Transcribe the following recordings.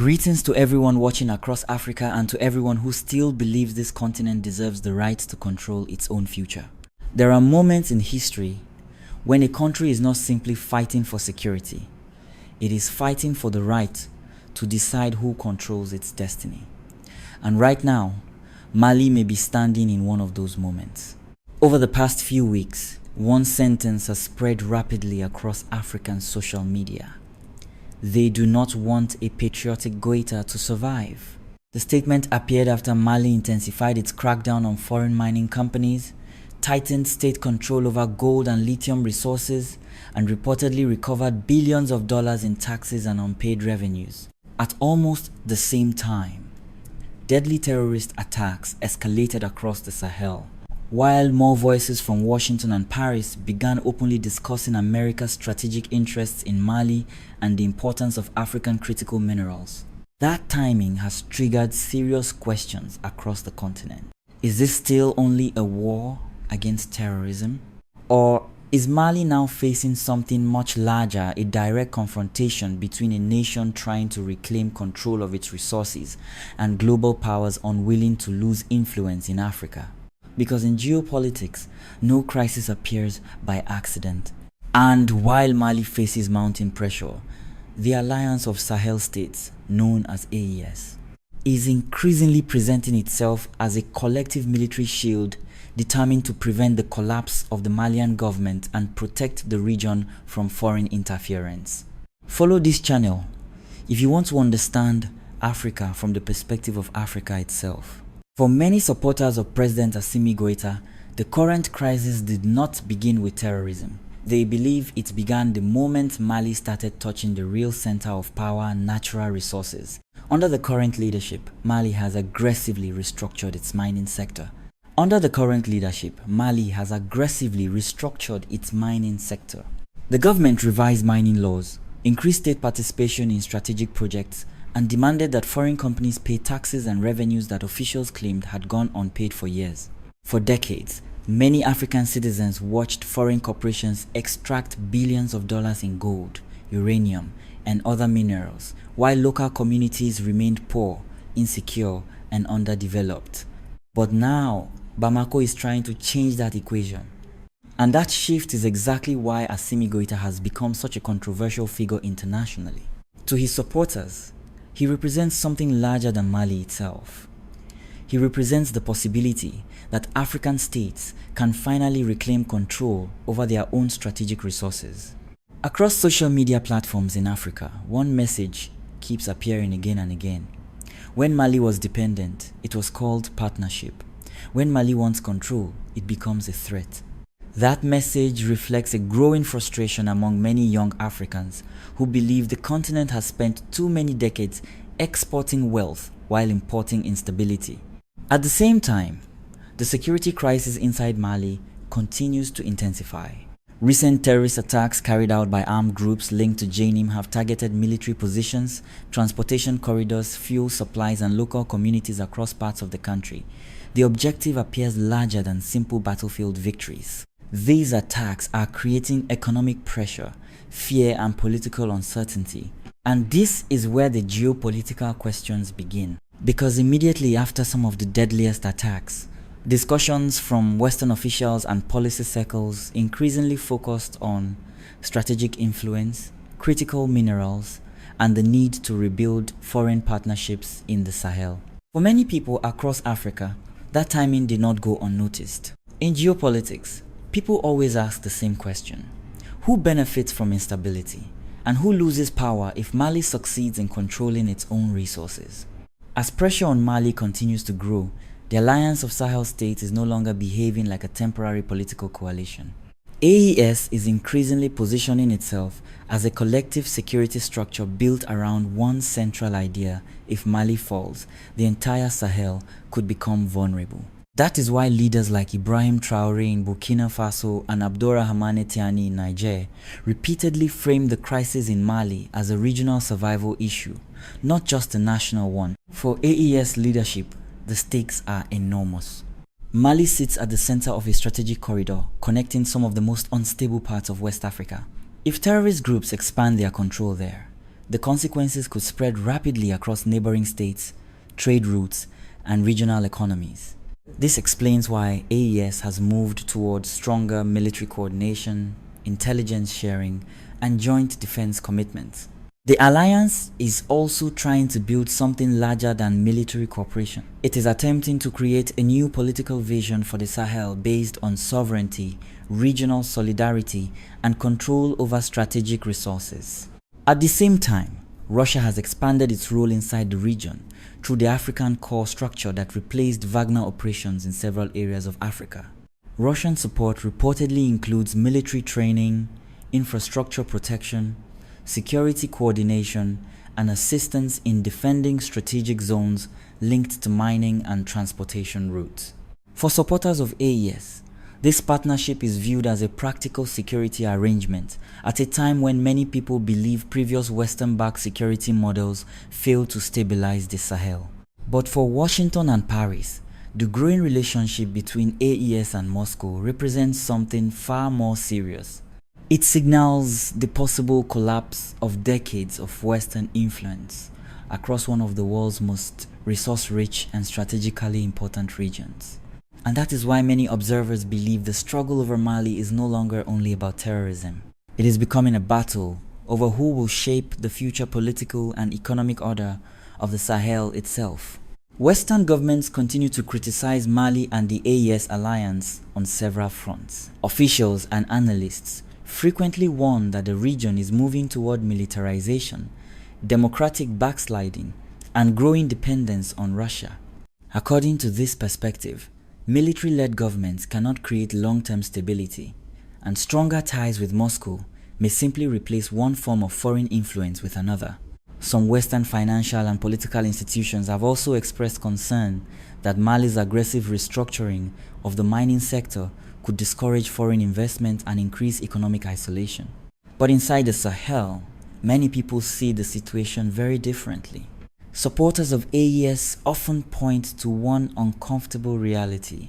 Greetings to everyone watching across Africa and to everyone who still believes this continent deserves the right to control its own future. There are moments in history when a country is not simply fighting for security, it is fighting for the right to decide who controls its destiny. And right now, Mali may be standing in one of those moments. Over the past few weeks, one sentence has spread rapidly across African social media. They do not want a patriotic Goita to survive. The statement appeared after Mali intensified its crackdown on foreign mining companies, tightened state control over gold and lithium resources, and reportedly recovered billions of dollars in taxes and unpaid revenues. At almost the same time, deadly terrorist attacks escalated across the Sahel, while more voices from Washington and Paris began openly discussing America's strategic interests in Mali and the importance of African critical minerals. That timing has triggered serious questions across the continent. Is this still only a war against terrorism? Or is Mali now facing something much larger, a direct confrontation between a nation trying to reclaim control of its resources and global powers unwilling to lose influence in Africa? Because in geopolitics, no crisis appears by accident. And while Mali faces mounting pressure, the Alliance of Sahel States, known as AES, is increasingly presenting itself as a collective military shield determined to prevent the collapse of the Malian government and protect the region from foreign interference. Follow this channel if you want to understand Africa from the perspective of Africa itself. For many supporters of President Assimi Goita, the current crisis did not begin with terrorism. They believe it began the moment Mali started touching the real center of power and natural resources. Under the current leadership, Mali has aggressively restructured its mining sector. The government revised mining laws, increased state participation in strategic projects, and demanded that foreign companies pay taxes and revenues that officials claimed had gone unpaid for years. For decades, many African citizens watched foreign corporations extract billions of dollars in gold, uranium, and other minerals, while local communities remained poor, insecure, and underdeveloped. But now, Bamako is trying to change that equation. And that shift is exactly why Assimi Goita has become such a controversial figure internationally. To his supporters, he represents something larger than Mali itself. He represents the possibility that African states can finally reclaim control over their own strategic resources. Across social media platforms in Africa, one message keeps appearing again and again. When Mali was dependent, it was called partnership. When Mali wants control, it becomes a threat. That message reflects a growing frustration among many young Africans who believe the continent has spent too many decades exporting wealth while importing instability. At the same time, the security crisis inside Mali continues to intensify. Recent terrorist attacks carried out by armed groups linked to JNIM have targeted military positions, transportation corridors, fuel supplies, and local communities across parts of the country. The objective appears larger than simple battlefield victories. These attacks are creating economic pressure, fear, and political uncertainty. And this is where the geopolitical questions begin. Because immediately after some of the deadliest attacks, discussions from Western officials and policy circles increasingly focused on strategic influence, critical minerals, and the need to rebuild foreign partnerships in the Sahel. For many people across Africa, that timing did not go unnoticed. In geopolitics, people always ask the same question: who benefits from instability? And who loses power if Mali succeeds in controlling its own resources? As pressure on Mali continues to grow, the Alliance of Sahel States is no longer behaving like a temporary political coalition. AES is increasingly positioning itself as a collective security structure built around one central idea: if Mali falls, the entire Sahel could become vulnerable. That is why leaders like Ibrahim Traore in Burkina Faso and Abdourahmane Tiani in Niger repeatedly framed the crisis in Mali as a regional survival issue, not just a national one. For AES leadership, the stakes are enormous. Mali sits at the center of a strategic corridor connecting some of the most unstable parts of West Africa. If terrorist groups expand their control there, the consequences could spread rapidly across neighboring states, trade routes, and regional economies. This explains why AES has moved towards stronger military coordination, intelligence sharing, and joint defense commitments. The alliance is also trying to build something larger than military cooperation. It is attempting to create a new political vision for the Sahel based on sovereignty, regional solidarity, and control over strategic resources. At the same time, Russia has expanded its role inside the region through the African Corps structure that replaced Wagner operations in several areas of Africa. Russian support reportedly includes military training, infrastructure protection, security coordination, and assistance in defending strategic zones linked to mining and transportation routes. For supporters of AES, this partnership is viewed as a practical security arrangement at a time when many people believe previous Western-backed security models failed to stabilize the Sahel. But for Washington and Paris, the growing relationship between AES and Moscow represents something far more serious. It signals the possible collapse of decades of Western influence across one of the world's most resource-rich and strategically important regions. And that is why many observers believe the struggle over Mali is no longer only about terrorism. It is becoming a battle over who will shape the future political and economic order of the Sahel itself. Western governments continue to criticize Mali and the AES alliance on several fronts. Officials and analysts frequently warn that the region is moving toward militarization, democratic backsliding, and growing dependence on Russia. According to this perspective, military-led governments cannot create long-term stability, and stronger ties with Moscow may simply replace one form of foreign influence with another. Some Western financial and political institutions have also expressed concern that Mali's aggressive restructuring of the mining sector could discourage foreign investment and increase economic isolation. But inside the Sahel, many people see the situation very differently. Supporters of AES often point to one uncomfortable reality.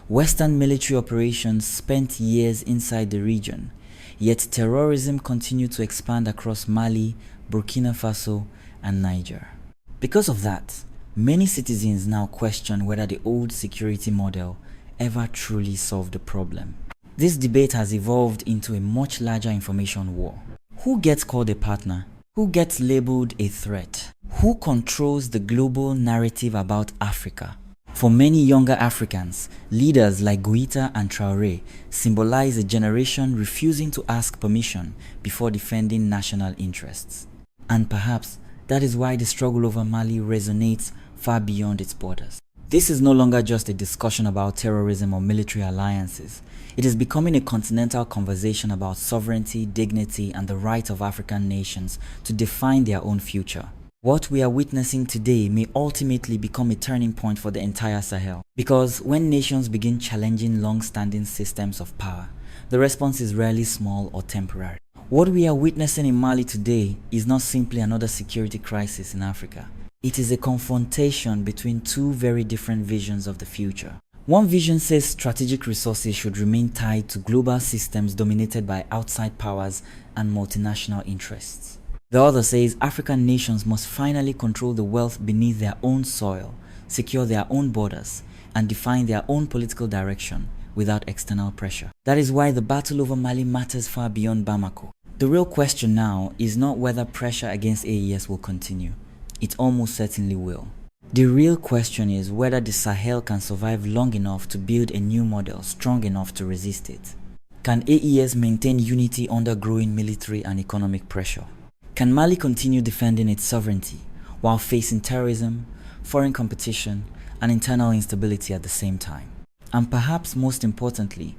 Western military operations spent years inside the region, yet terrorism continued to expand across Mali, Burkina Faso, and Niger. Because of that, many citizens now question whether the old security model ever truly solved the problem. This debate has evolved into a much larger information war. Who gets called a partner? Who gets labeled a threat? Who controls the global narrative about Africa? For many younger Africans, leaders like GOＩTA and Traore symbolize a generation refusing to ask permission before defending national interests. And perhaps that is why the struggle over Mali resonates far beyond its borders. This is no longer just a discussion about terrorism or military alliances. It is becoming a continental conversation about sovereignty, dignity, and the right of African nations to define their own future. What we are witnessing today may ultimately become a turning point for the entire Sahel. Because when nations begin challenging long-standing systems of power, the response is rarely small or temporary. What we are witnessing in Mali today is not simply another security crisis in Africa. It is a confrontation between two very different visions of the future. One vision says strategic resources should remain tied to global systems dominated by outside powers and multinational interests. The other says African nations must finally control the wealth beneath their own soil, secure their own borders, and define their own political direction without external pressure. That is why the battle over Mali matters far beyond Bamako. The real question now is not whether pressure against AES will continue. It almost certainly will. The real question is whether the Sahel can survive long enough to build a new model strong enough to resist it. Can AES maintain unity under growing military and economic pressure? Can Mali continue defending its sovereignty while facing terrorism, foreign competition, and internal instability at the same time? And perhaps most importantly,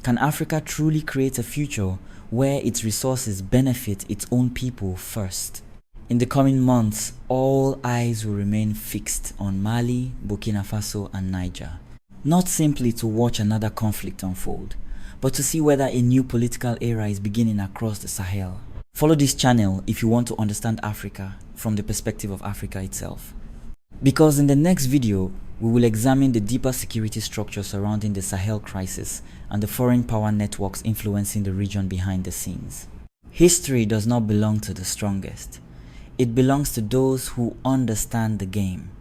can Africa truly create a future where its resources benefit its own people first? In the coming months, all eyes will remain fixed on Mali, Burkina Faso, and Niger. Not simply to watch another conflict unfold, but to see whether a new political era is beginning across the Sahel. Follow this channel if you want to understand Africa from the perspective of Africa itself. Because in the next video, we will examine the deeper security structure surrounding the Sahel crisis and the foreign power networks influencing the region behind the scenes. History does not belong to the strongest. It belongs to those who understand the game.